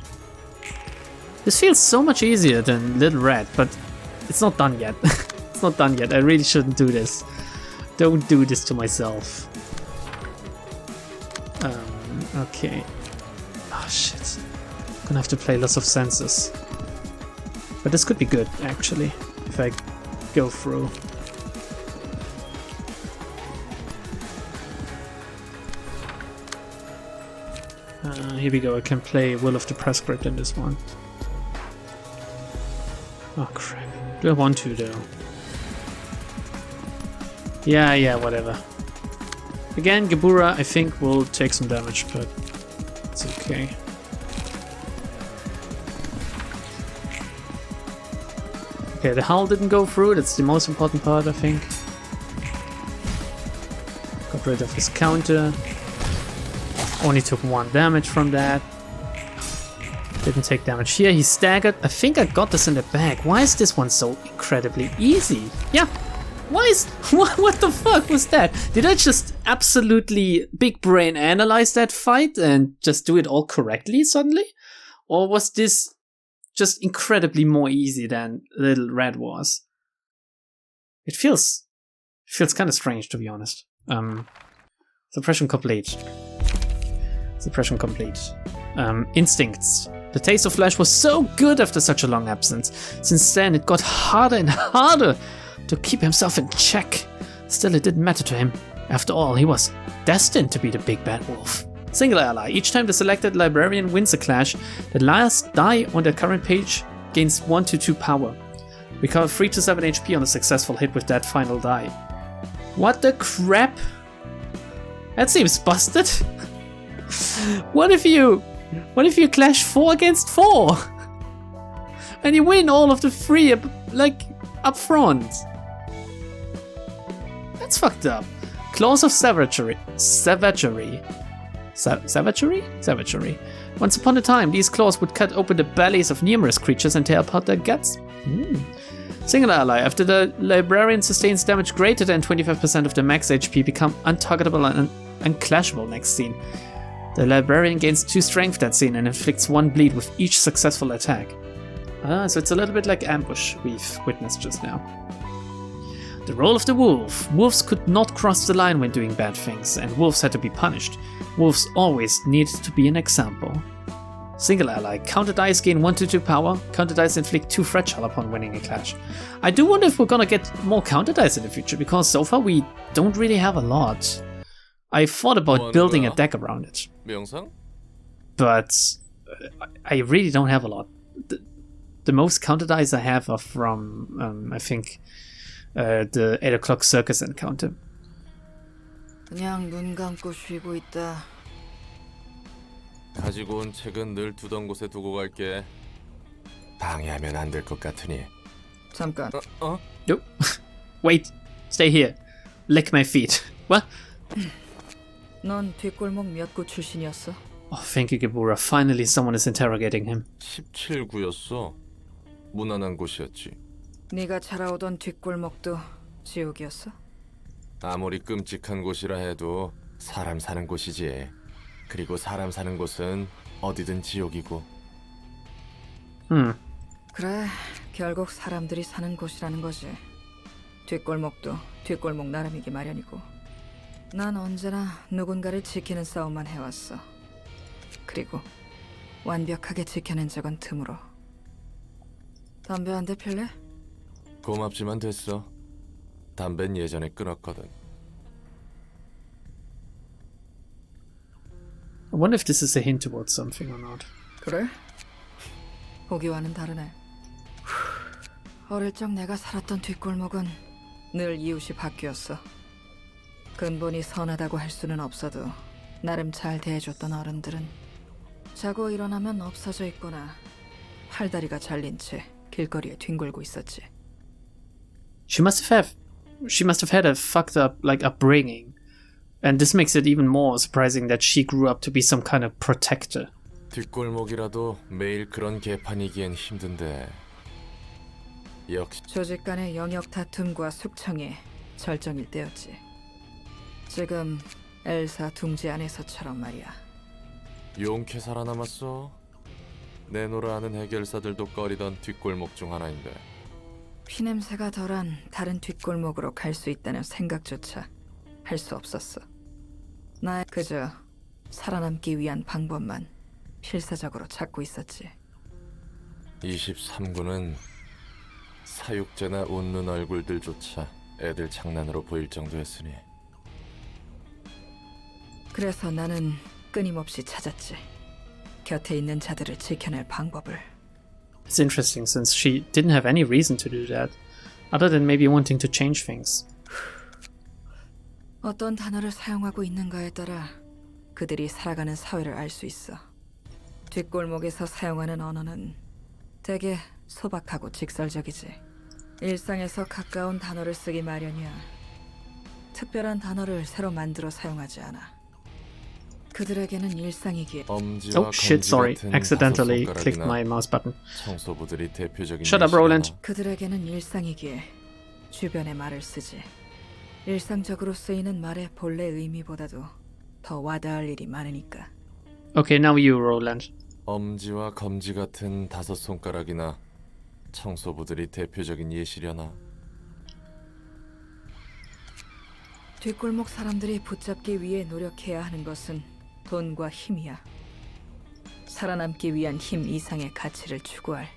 This feels so much easier than Little Red, but it's not done yet. It's not done yet. I really shouldn't do this. Don't do this to myself. Okay. Oh shit. Gonna have to play lots of senses. But this could be good, actually, if I go through. Here we go, I can play Will of the Prescript in this one. Oh crap. Do I want to though? Yeah, whatever. Again, Gebura I think will take some damage, but it's okay. Okay, the Howl didn't go through, that's the most important part, I think. Got rid of his counter. Only took 1 damage from that. Didn't take damage here, he staggered. I think I got this in the bag. Why is this one so incredibly easy? Yeah, why is... what the fuck was that? Did I just absolutely big brain analyze that fight and just do it all correctly suddenly? Or was this just incredibly more easy than Little Red was. It feels kind of strange, to be honest. Suppression complete. Suppression complete. Instincts. The taste of flesh was so good after such a long absence. Since then, it got harder and harder to keep himself in check. Still, it didn't matter to him. After all, he was destined to be the big bad wolf. Singular ally. Each time the selected librarian wins a clash, the last die on the current page gains 1 to 2 power. Recover 3 to 7 HP on a successful hit with that final die. What the crap? That seems busted. What if you clash 4 against 4? And you win all of the 3 up front. That's fucked up. Claws of Savagery. Savagery? Once upon a time, these claws would cut open the bellies of numerous creatures and tear apart their guts. Singular ally. After the librarian sustains damage greater than 25% of the max HP, become untargetable and unclashable next scene. The librarian gains 2 strength that scene and inflicts 1 bleed with each successful attack. So it's a little bit like Ambush we've witnessed just now. The role of the wolf. Wolves could not cross the line when doing bad things, and wolves had to be punished. Wolves always needed to be an example. Singular ally. Counter dice gain 1 to 2 power. Counter dice inflict 2 fragile upon winning a clash. I do wonder if we're gonna get more counter dice in the future, because so far we don't really have a lot. I thought about building a deck around it. But I really don't have a lot. The most counter dice I have are from, I think, the 8 o'clock circus encounter. 그냥 눈 감고 쉬고 있다. 가지고 온 책은 늘 두던 곳에 두고 갈게. 방해하면 안 될 것 같으니. 잠깐. Nope. Wait. Stay here. Lick my feet. What? 넌 뒷골목 몇 구 출신이었어? Oh, thank you, Gebura. Finally someone is interrogating him. 17구였어. 무난한 곳이었지. 네가 자라오던 뒷골목도 지옥이었어? 아무리 끔찍한 곳이라 해도 사람 사는 곳이지. 그리고 사람 사는 곳은 어디든 지옥이고. 그래, 결국 사람들이 사는 곳이라는 거지. 뒷골목도 뒷골목 나름이기 마련이고. 난 언제나 누군가를 지키는 싸움만 해왔어. 그리고 완벽하게 지켜낸 적은 드물어. 담배 한 대 필래? 고맙지만 됐어. 담배는 예전에 끊었거든. I wonder if this is a hint towards something or not. 그래? 보기와는 다르네. 어릴 적 내가 살았던 뒷골목은 늘 이웃이 바뀌었어. 근본이 선하다고 할 수는 없어도 나름 잘 대해줬던 어른들은 자고 일어나면 없어져 있거나 팔다리가 잘린 채 길거리에 뒹굴고 있었지. She must have had a fucked up upbringing, and this makes it even more surprising that she grew up to be some kind of protector. 뒷골목이라도 매일 그런 개판이기엔 힘든데. 역시 조직 간의 영역 다툼과 숙청이 절정일 때였지. 지금 엘사 둥지 안에서처럼 말이야. 용케 살아남았어. 내노라 하는 해결사들도 꺼리던 뒷골목 중 하나인데. 피냄새가 덜한 다른 뒷골목으로 갈 수 있다는 생각조차 할 수 없었어. 나 그저 살아남기 위한 방법만 필사적으로 찾고 있었지. 23구는 사육제나 웃는 얼굴들조차 애들 장난으로 보일 정도였으니. 그래서 나는 끊임없이 찾았지. 곁에 있는 자들을 지켜낼 방법을. It's interesting since she didn't have any reason to do that, other than maybe wanting to change things. 어떤 단어를 사용하고 있는가에 따라 그들이 살아가는 사회를 알 수 있어. 뒷골목에서 사용하는 언어는 되게 소박하고 직설적이지. 일상에서 가까운 단어를 쓰기 마련이야. 특별한 단어를 새로 만들어 사용하지 않아. 그들에게는 일상이기에. Oh shit, sorry. Accidentally clicked my mouse button. 청소부들이 대표적인. Shut up, Roland. 그들에게는 일상이기에 주변의 말을 쓰지. 일상적으로 쓰이는 말의 본래 의미보다도 더 와닿을 일이 많으니까. Okay, now you, Roland. 엄지와 검지 같은 5손가락이나 청소부들이 대표적인 예시려나. 뒷골목 사람들이 붙잡기 위해 노력해야 하는 것은 돈과 힘이야. 살아남기 위한 힘 이상의 가치를 추구할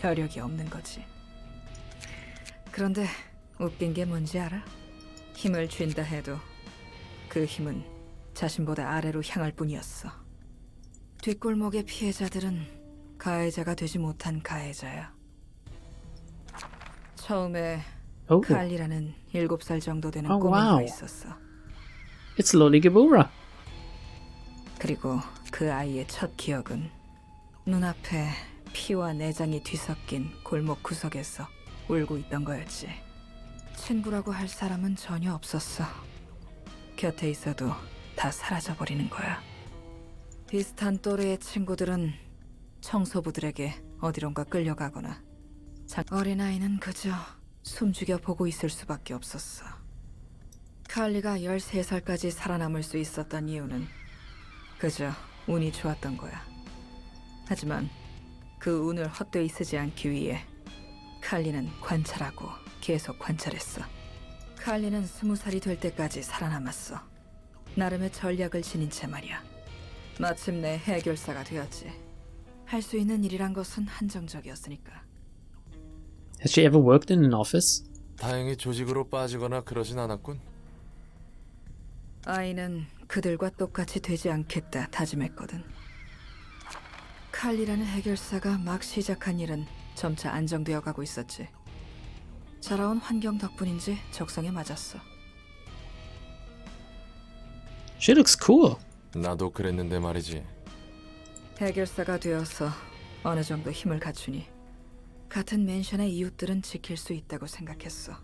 여력이 없는 거지. 그런데 웃긴 게 뭔지 알아? 힘을 쥔다 해도 그 힘은 자신보다 아래로 향할 뿐이었어. 뒷골목의 피해자들은 가해자가 되지 못한 가해자야. 처음에 Oh, 칼리라는 7살 정도 되는 Oh, 꼬맹이가 wow. 있었어. it's Loli Gebura. 그리고 그 아이의 첫 기억은 눈앞에 피와 내장이 뒤섞인 골목 구석에서 울고 있던 거였지. 친구라고 할 사람은 전혀 없었어. 곁에 있어도 다 사라져버리는 거야. 비슷한 또래의 친구들은 청소부들에게 어디론가 끌려가거나 어린아이는 그저 숨죽여 보고 있을 수밖에 없었어. 칼리가 13살까지 살아남을 수 있었던 이유는 그저 운이 좋았던 거야. 하지만 그 운을 헛되이 쓰지 않기 위해 칼리는 관찰하고 계속 관찰했어. 칼리는 20살이 될 때까지 살아남았어. 나름의 전략을 지닌 채 말이야. 마침내 해결사가 되었지. 할 수 있는 일이란 것은 한정적이었으니까. Has she ever worked in an office? 다행히 조직으로 빠지거나 그러진 않았군. 아이는 그들과 똑같이 되지 않겠다 다짐했거든. 칼리라는 해결사가 막 시작한 일은 점차 안정되어 가고 있었지. 자라온 환경 덕분인지 적성에 맞았어. She looks cool. 나도 그랬는데 말이지. 해결사가 되어서 어느 정도 힘을 갖추니 같은 맨션의 이웃들은 지킬 수 있다고 생각했어.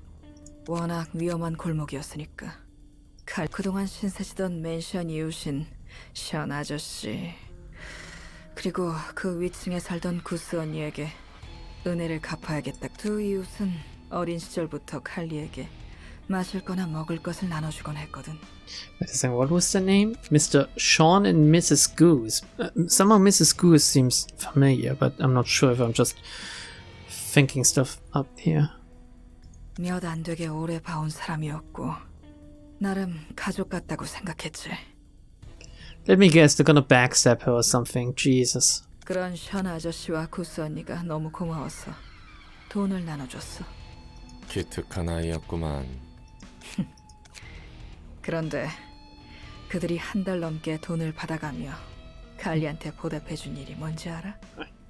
워낙 위험한 골목이었으니까. 그동안 신세지던 맨션 이웃인 션 아저씨, 그리고 그 위층에 살던 구스 언니에게 은혜를 갚아야겠다. 두 이웃은 어린 시절부터 칼리에게 마실 거나 먹을 것을 나눠주곤 했거든. Wait a second, what was their name? Mr. Sean and Mrs. Goose. Somehow Mrs. Goose seems familiar, but I'm not sure if I'm just thinking stuff up here. 몇 안 되게 오래 봐온 사람이었고 나름 가족 같다고 생각했지. Let me guess, they're gonna backstab her or something. Jesus. 그런 션 아저씨와 구스 언니가 너무 고마웠어. 돈을 나눠줬어. 기특한 아이였구만. 그런데 그들이 한 달 넘게 돈을 받아가며 칼리한테 보답해준 일이 뭔지 알아?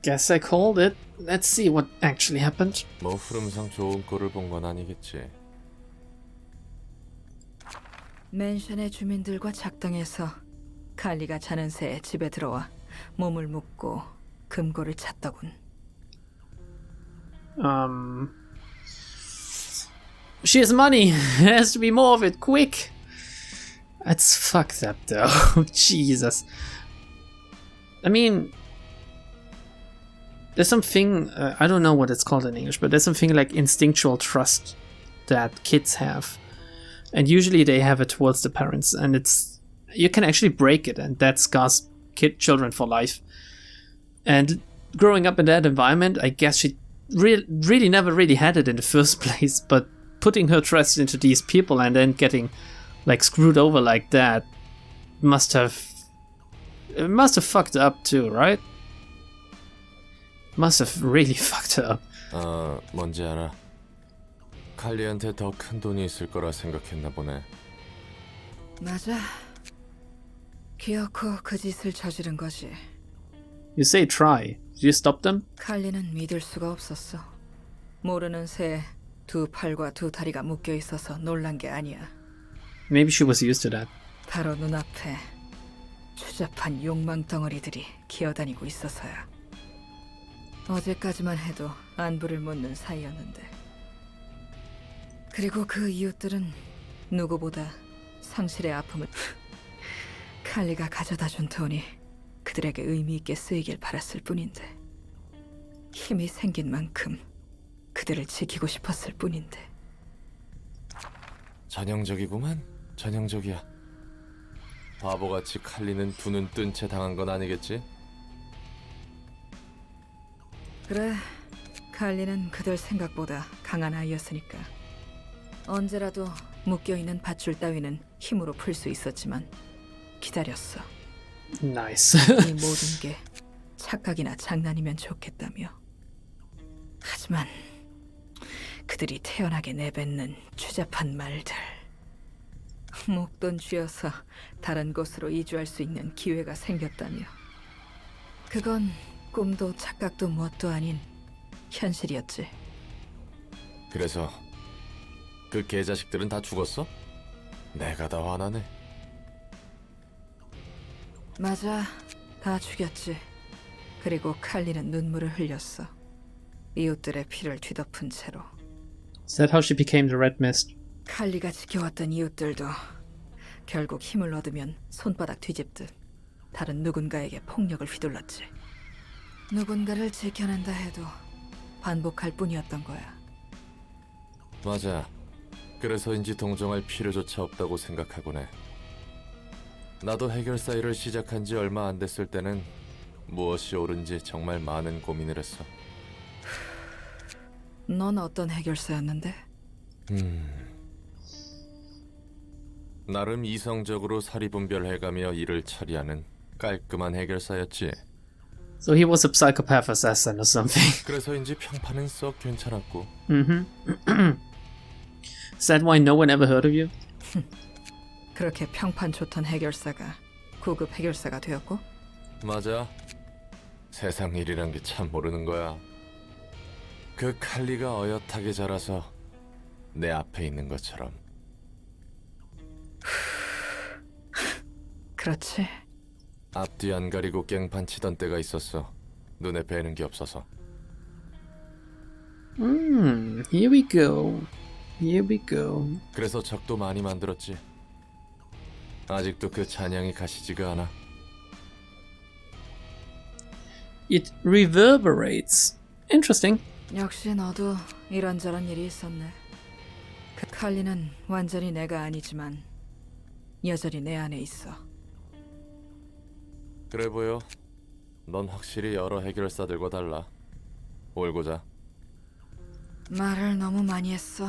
Guess I called it. Let's see what actually happened. 뭐 흐름상 좋은 꼴을 본 건 아니겠지. 맨션의 주민들과 작당해서 칼리가 자는 새에 집에 들어와 몸을 묶고 금고를 찾더군. She has money. There has to be more of it. Quick. That's fucked up, though. Jesus. I mean, there's something, I don't know what it's called in English, but there's something like instinctual trust that kids have. And usually they have it towards the parents, and you can actually break it, and that scars children for life. And growing up in that environment, I guess she really never really had it in the first place, but putting her trust into these people and then getting like screwed over like that must have fucked up too, right? Must have really fucked her up. 뭔지 알아. 칼리한테 더 큰 돈이 있을 거라 생각했나 보네. 맞아. 기어코 그 짓을 저지른 거지. You say try. Did you stop them? 칼리는 믿을 수가 없었어. 모르는 새에 두 팔과 두 다리가 묶여 있어서 놀란 게 아니야. Maybe she was used to that. 바로 눈앞에 추잡한 욕망 덩어리들이 기어다니고 있어서야. 어제까지만 해도 안부를 묻는 사이였는데. 그리고 그 이웃들은 누구보다 상실의 아픔을 칼리가 가져다준 돈이 그들에게 의미 있게 쓰이길 바랐을 뿐인데, 힘이 생긴 만큼 그들을 지키고 싶었을 뿐인데. 전형적이구만. 전형적이야. 바보같이 칼리는 두 눈 뜬 채 당한 건 아니겠지? 그래, 칼리는 그들 생각보다 강한 아이였으니까. 언제라도 묶여있는 밧줄 따위는 힘으로 풀 수 있었지만 기다렸어. Nice. 이 모든 게 착각이나 장난이면 좋겠다며. 하지만 그들이 태연하게 내뱉는 추잡한 말들. 목돈 쥐어서 다른 곳으로 이주할 수 있는 기회가 생겼다며. 그건 꿈도 착각도 무엇도 아닌 현실이었지. 그래서 그 개자식들은 다 죽었어? 내가 다 화나네. 맞아, 다 죽였지. 그리고 칼리는 눈물을 흘렸어. 이웃들의 피를 뒤덮은 채로. Is that how she became the Red Mist? 칼리가 지켜왔던 이웃들도 결국 힘을 얻으면 손바닥 뒤집듯 다른 누군가에게 폭력을 휘둘렀지. 누군가를 지켜낸다 해도 반복할 뿐이었던 거야. 맞아. 그래서인지 동정할 필요조차 없다고 생각하곤 해. 나도 해결사 일을 시작한 지 얼마 안 됐을 때는 무엇이 옳은지 정말 많은 고민을 했어. 넌 어떤 해결사였는데? 나름 이성적으로 사리분별해가며 일을 처리하는 깔끔한 해결사였지. So he was a psychopath assassin or something. 그래서인지 평판은 썩 괜찮았고. Is that why no one ever heard of you? 그렇게 평판 좋던 해결사가 고급 해결사가 되었고? 맞아. 세상 일이란 게 참 모르는 거야. 그 칼리가 어엿하게 자라서 내 앞에 있는 것처럼. 그렇지. 앞뒤 안 가리고 깽판 치던 때가 있었어. 눈에 뵈는 게 없어서. Here we go. Here we go. 그래서 적도 많이 만들었지. 아직도 그 잔향이 가시지가 않아. It reverberates. Interesting. 역시 너도 이런저런 일이 있었네. 그 칼리는 완전히 내가 아니지만 여전히 내 안에 있어. 그래 보여. 넌 확실히 여러 해결사들과 달라. 올고자. 말을 너무 많이 했어.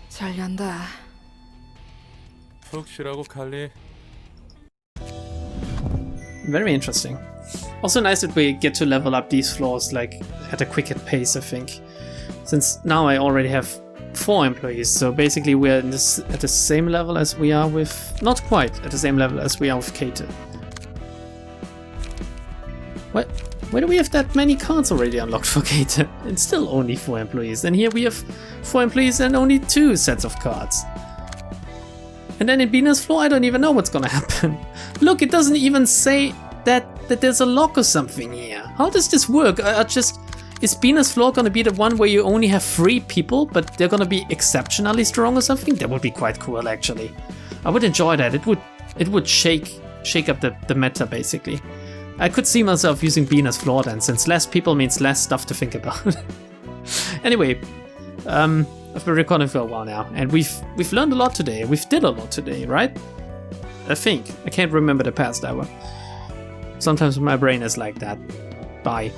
잘 연다. 푹 쉬라고 칼리. Very interesting. Also nice that we get to level up these floors like at a quicker pace, I think. Since now I already have 4 employees, so basically we're in this, at the same level as we are with... Not quite at the same level as we are with Kate. What? Why do we have that many cards already unlocked for Kate? It's still only 4 employees, and here we have 4 employees and only 2 sets of cards. And then in Bina's floor, I don't even know what's gonna happen. Look, it doesn't even say that there's a lock or something here. How does this work? Is Bina's floor gonna be the one where you only have 3 people, but they're gonna be exceptionally strong or something? That would be quite cool, actually. I would enjoy that. It would shake up the meta, basically. I could see myself using Bina's floor then, since less people means less stuff to think about. Anyway, I've been recording for a while now, and we've learned a lot today. We've did a lot today, right? I think. I can't remember the past hour. Sometimes my brain is like that. Bye.